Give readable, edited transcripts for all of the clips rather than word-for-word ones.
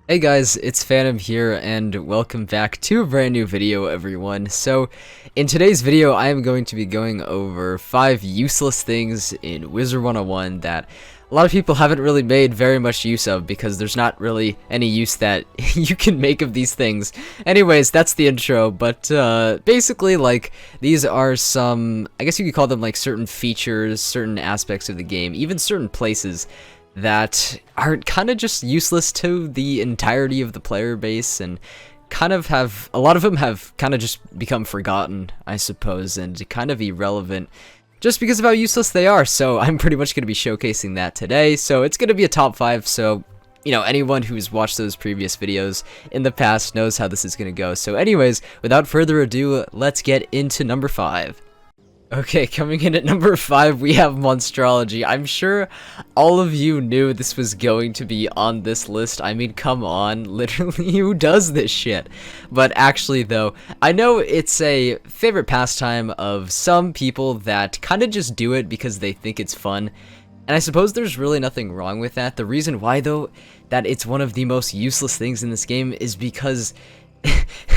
Hey guys, it's Phantom here, and welcome back to a brand new video, everyone. So, in today's video, I am going to be going over 5 useless things in Wizard101 that a lot of people haven't really made very much use of because there's not really any use that you can make of these things. Anyways, that's the intro, but basically, like, these are some, I guess you could call them like certain features, certain aspects of the game, even certain places that are kind of just useless to the entirety of the player base and kind of have a lot of them have kind of just become forgotten, I suppose, and kind of irrelevant just because of how useless they are. So I'm pretty much going to be showcasing that today. So it's going to be a top 5, so anyone who's watched those previous videos in the past knows how this is going to go. So anyways, without further ado, let's get into number 5. Okay, coming in at number 5, we have Monstrology. I'm sure all of you knew this was going to be on this list. I mean, come on, literally, who does this shit? But actually, though, I know it's a favorite pastime of some people that kind of just do it because they think it's fun. And I suppose there's really nothing wrong with that. The reason why, though, that it's one of the most useless things in this game is because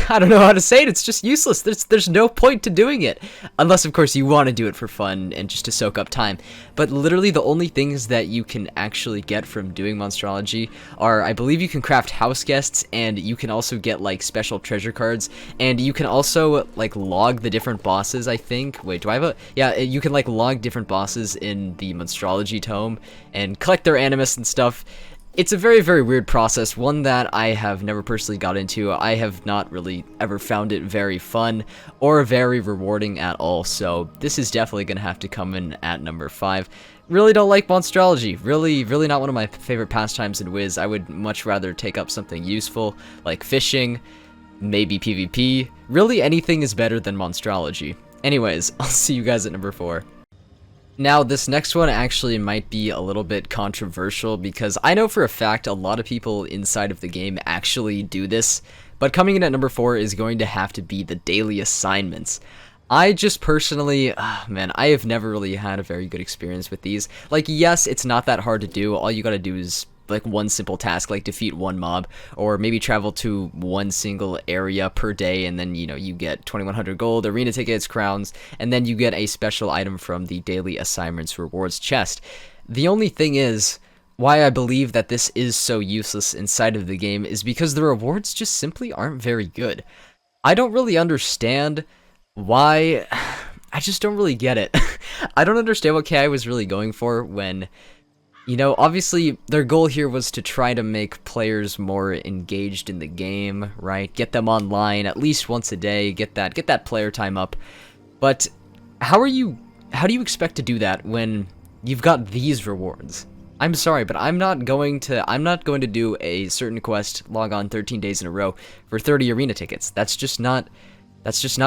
I don't know how to say it, it's just useless. There's no point to doing it. Unless, of course, you want to do it for fun and just to soak up time. But literally the only things that you can actually get from doing Monstrology are, I believe you can craft house guests, and you can also get, like, special treasure cards, and you can also, like, log the different bosses, I think. Wait, do I have a... Yeah, you can, like, log different bosses in the Monstrology tome and collect their animus and stuff. It's a very, very weird process, one that I have never personally got into. I have not really ever found it very fun or very rewarding at all, so this is definitely going to have to come in at number 5. Really don't like Monstrology. Really not one of my favorite pastimes in Wiz. I would much rather take up something useful, like fishing, maybe PvP. Really anything is better than Monstrology. Anyways, I'll see you guys at number 4. Now, this next one actually might be a little bit controversial because I know for a fact a lot of people inside of the game actually do this, but coming in at number 4 is going to have to be the daily assignments. I just personally, man, I have never really had a very good experience with these. Like, yes, it's not that hard to do. All you gotta do is like one simple task, like defeat one mob, or maybe travel to one single area per day, and then you get 2100 gold, arena tickets, crowns, and then you get a special item from the daily assignments rewards chest. The only thing is, why I believe that this is so useless inside of the game is because the rewards just simply aren't very good. I don't really understand why. I just don't really get it. I don't understand what KI was really going for when, obviously their goal here was to try to make players more engaged in the game, right? Get them online at least once a day, get that player time up. But how do you expect to do that when you've got these rewards? I'm sorry, but I'm not going to do a certain quest, log on 13 days in a row for 30 arena tickets. That's just not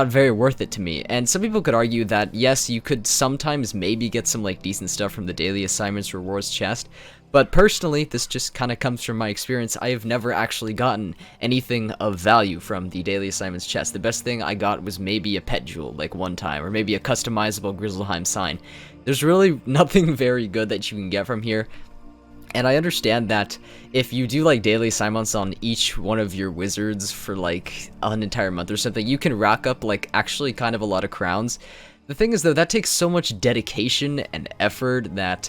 very worth it to me. And some people could argue that, yes, you could sometimes maybe get some, like, decent stuff from the daily assignments rewards chest, but personally, this just kind of comes from my experience. I have never actually gotten anything of value from the daily assignments chest. The best thing I got was maybe a pet jewel, like, one time, or maybe a customizable Grizzleheim sign. There's really nothing very good that you can get from here. And I understand that if you do like daily assignments on each one of your wizards for like an entire month or something, you can rack up like actually kind of a lot of crowns. The thing is though, that takes so much dedication and effort that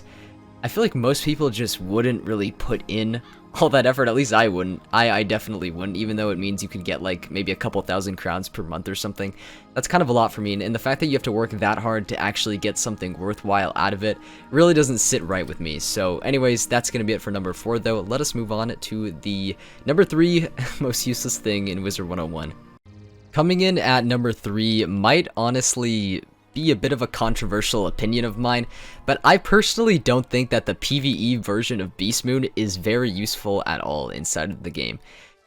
I feel like most people just wouldn't really put in all that effort. At least I wouldn't. I definitely wouldn't, even though it means you could get like maybe a couple thousand crowns per month or something. That's kind of a lot for me, and the fact that you have to work that hard to actually get something worthwhile out of it really doesn't sit right with me. So anyways, that's going to be it for number 4 though. Let us move on to the number 3 most useless thing in Wizard101. Coming in at number 3 might honestly be a bit of a controversial opinion of mine, but I personally don't think that the PvE version of Beast Moon is very useful at all inside of the game.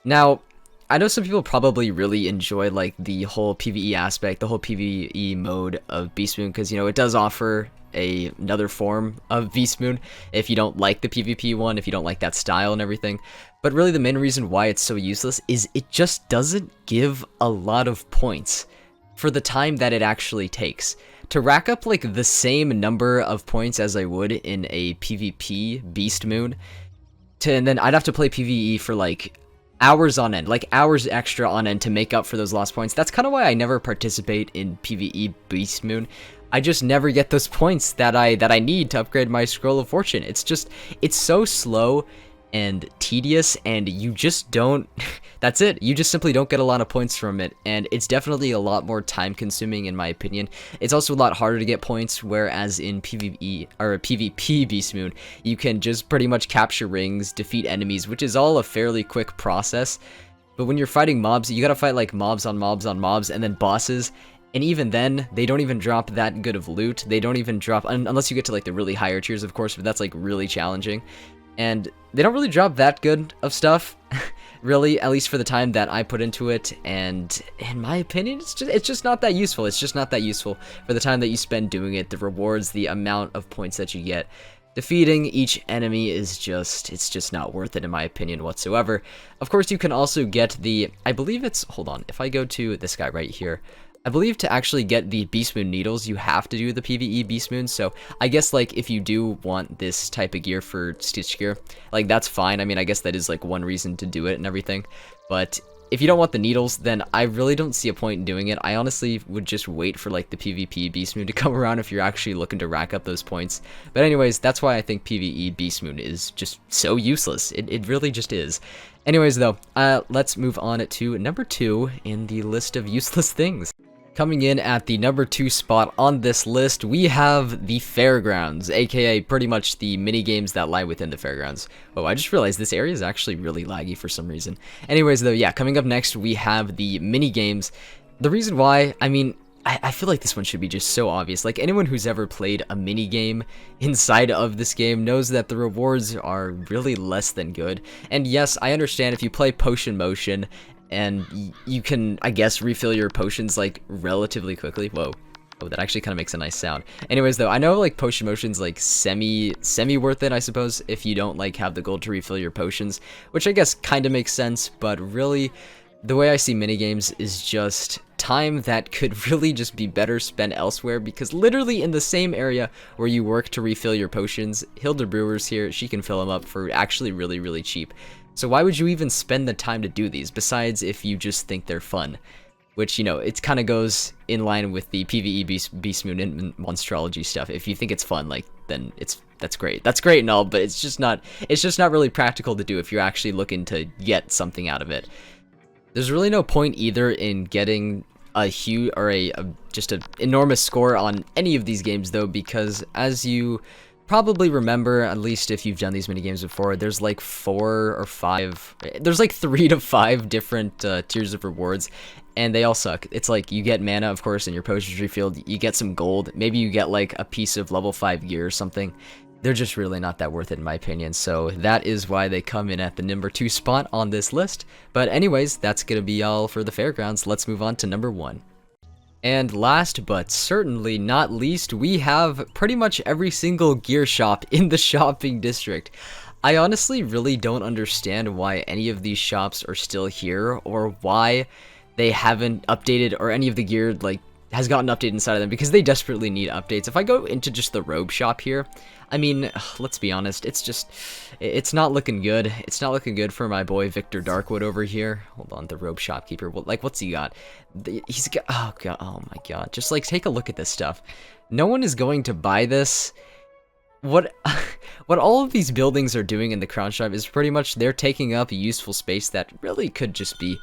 Now, I know some people probably really enjoy like the whole PvE aspect, the whole PvE mode of Beast Moon, because it does offer another form of Beast Moon if you don't like the PvP one, if you don't like that style and everything. But really the main reason why it's so useless is it just doesn't give a lot of points for the time that it actually takes. To rack up like the same number of points as I would in a PvP Beast Moon, and then I'd have to play PvE for like hours on end, like hours extra on end to make up for those lost points. That's kind of why I never participate in PvE Beast Moon. I just never get those points that I need to upgrade my Scroll of Fortune. It's so slow and tedious, and you just don't that's it, you just simply don't get a lot of points from it, and it's definitely a lot more time consuming in my opinion. It's also a lot harder to get points, whereas in PvE or PvP Beast Moon you can just pretty much capture rings, defeat enemies, which is all a fairly quick process. But when you're fighting mobs, you gotta fight like mobs on mobs on mobs, and then bosses. And even then, they don't even drop that good of loot. They don't even drop, unless you get to like the really higher tiers, of course, but that's like really challenging. And they don't really drop that good of stuff, really, at least for the time that I put into it. And in my opinion, it's just not that useful. It's just not that useful for the time that you spend doing it. The rewards, the amount of points that you get. Defeating each enemy is it's just not worth it in my opinion whatsoever. Of course, you can also get the, I believe it's, hold on, if I go to this guy right here, I believe to actually get the Beast Moon needles, you have to do the PvE Beast Moon. So I guess like if you do want this type of gear for Stitch gear, like that's fine. I mean, I guess that is like one reason to do it and everything. But if you don't want the needles, then I really don't see a point in doing it. I honestly would just wait for like the PvP Beast Moon to come around if you're actually looking to rack up those points. But anyways, that's why I think PvE Beast Moon is just so useless. It really just is. Anyways though, let's move on to number 2 in the list of useless things. Coming in at the number 2 spot on this list, we have the Fairgrounds, aka pretty much the mini games that lie within the Fairgrounds. Oh, I just realized this area is actually really laggy for some reason. Anyways though, yeah, coming up next we have the mini games. The reason why, I mean, I feel like this one should be just so obvious. Like anyone who's ever played a mini game inside of this game knows that the rewards are really less than good. And yes, I understand if you play Potion Motion and you can, I guess, refill your potions like relatively quickly. Whoa. Oh, that actually kind of makes a nice sound. Anyways though, I know like Potion Motion's like semi worth it, I suppose, if you don't like have the gold to refill your potions, which I guess kind of makes sense. But really, the way I see minigames is just time that could really just be better spent elsewhere, because literally in the same area where you work to refill your potions, Hilda Brewer's here, she can fill them up for actually really cheap. So why would you even spend the time to do these, besides if you just think they're fun? Which, you know, it kind of goes in line with the PvE Beast Moon and Monstrology stuff. If you think it's fun, like, then that's great. That's great and all, but it's just not really practical to do if you're actually looking to get something out of it. There's really no point either in getting a huge or just an enormous score on any of these games though, because as you probably remember, at least if you've done these mini games before, there's like 4 or 5, there's like 3 to 5 different tiers of rewards, and they all suck. It's like you get mana, of course, in your potions refilled, you get some gold, maybe you get like a piece of level 5 gear or something. They're just really not that worth it in my opinion, so that is why they come in at the number 2 spot on this list. But anyways, that's gonna be all for the Fairgrounds. Let's move on to number 1. And last but certainly not least, we have pretty much every single gear shop in the shopping district. I honestly really don't understand why any of these shops are still here, or why they haven't updated, or any of the gear like has gotten updated inside of them, because they desperately need updates. If I go into just the robe shop here, I mean, let's be honest, it's not looking good. It's not looking good for my boy Victor Darkwood over here. Hold on, the robe shopkeeper. Like, what's he got? He's got, oh god, oh my god. Just like take a look at this stuff. No one is going to buy this. What all of these buildings are doing in the crown shop is pretty much they're taking up useful space that really could just be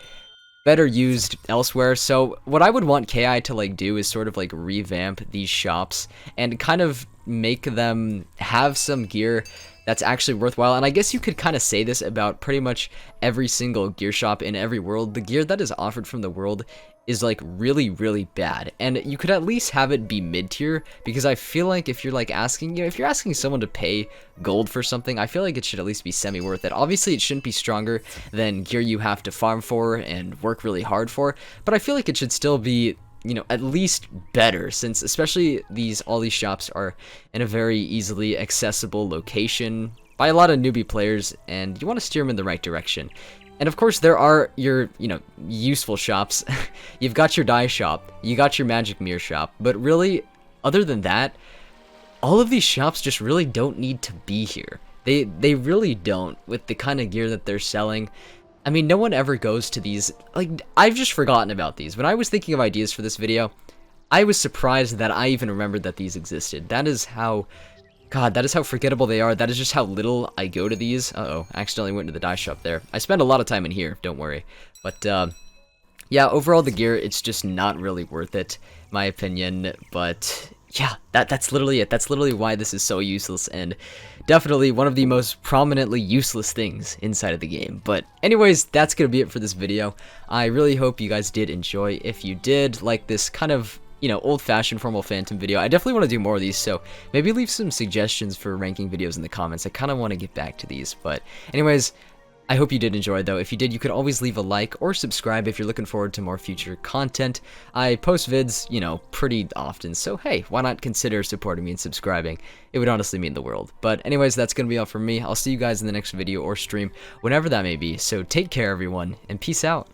better used elsewhere. So what I would want KI to like do is sort of like revamp these shops and kind of make them have some gear that's actually worthwhile. And I guess you could kind of say this about pretty much every single gear shop in every world. The gear that is offered from the world is like really bad, and you could at least have it be mid-tier, because I feel like if you're like asking, you know, if you're asking someone to pay gold for something, I feel like it should at least be semi-worth it. Obviously it shouldn't be stronger than gear you have to farm for and work really hard for, but I feel like it should still be, you know, at least better, since especially all these shops are in a very easily accessible location by a lot of newbie players, and you want to steer them in the right direction. And of course there are your, you know, useful shops. You've got your dye shop, you got your magic mirror shop, but really, other than that, all of these shops just really don't need to be here. They really don't, with the kind of gear that they're selling. I mean, no one ever goes to these, like, I've just forgotten about these. When I was thinking of ideas for this video, I was surprised that I even remembered that these existed. That is how, God, that is how forgettable they are. That is just how little I go to these. Uh-oh, I accidentally went to the dye shop there. I spend a lot of time in here, don't worry. But, yeah, overall the gear, it's just not really worth it, my opinion. But, yeah, that's literally it. That's literally why this is so useless, and definitely one of the most prominently useless things inside of the game. But anyways, that's gonna be it for this video. I really hope you guys did enjoy. If you did like this kind of, you know, old-fashioned formal Phantom video, I definitely want to do more of these, so maybe leave some suggestions for ranking videos in the comments. I kind of want to get back to these. But anyways, I hope you did enjoy, though. If you did, you could always leave a like or subscribe if you're looking forward to more future content. I post vids, you know, pretty often, so hey, why not consider supporting me and subscribing? It would honestly mean the world. But anyways, that's going to be all from me. I'll see you guys in the next video or stream, whenever that may be. So take care, everyone, and peace out.